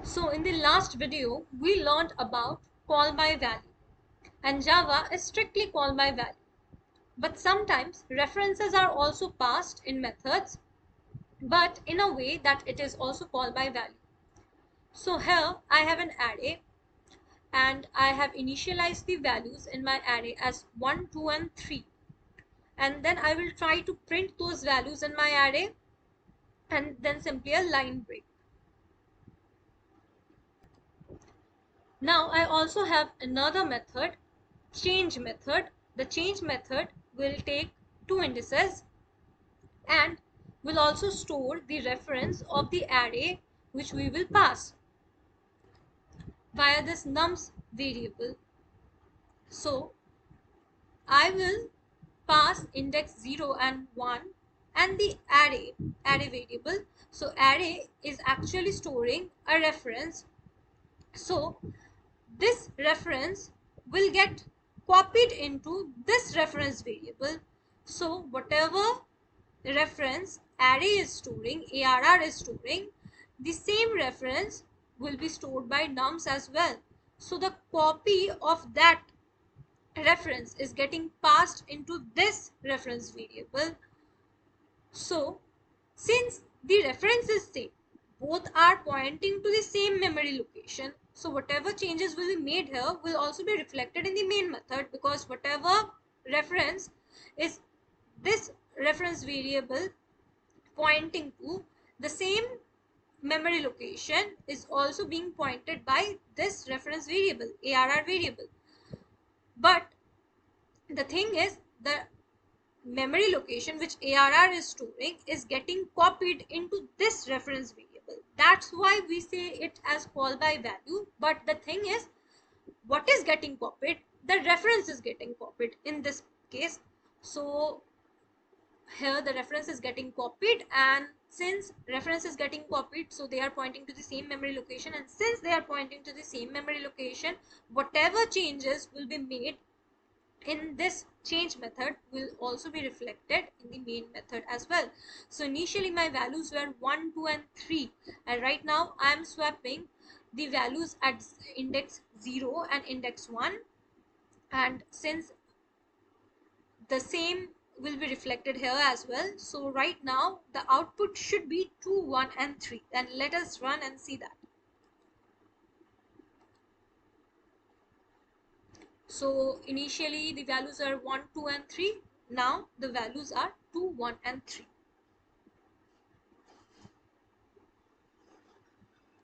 So in the last video, we learned about call by value, and Java is strictly call by value. But sometimes references are also passed in methods, but in a way that it is also call by value. So here I have an array and I have initialized the values in my array as 1, 2 and 3. And then I will try to print those values in my array and then simply a line break. Now I also have another method, change method. The change method will take two indices and will also store the reference of the array which we will pass via this nums variable. So I will pass index 0 and 1 and the array variable. So array is actually storing a reference. So this reference will get copied into this reference variable. So whatever reference array is storing, ARR is storing, the same reference will be stored by nums as well. So the copy of that reference is getting passed into this reference variable. So since the reference is same, both are pointing to the same memory location. So whatever changes will be made here will also be reflected in the main method, because whatever reference is this reference variable pointing to, the same memory location is also being pointed by this reference variable, ARR variable. But the thing is, the memory location which ARR is storing is getting copied into this reference variable. That's why we say it as call by value. But the thing is, what is getting copied? The reference is getting copied in this case. So here the reference is getting copied, and since reference is getting copied, so they are pointing to the same memory location, and since they are pointing to the same memory location, whatever changes will be made in this change method will also be reflected in the main method as well. So initially my values were 1, 2 and 3, and right now I am swapping the values at index 0 and index 1, and since the same will be reflected here as well, so right now the output should be 2, 1 and 3. Then let us run and see that. So initially the values are 1, 2 and 3. Now the values are 2, 1 and 3.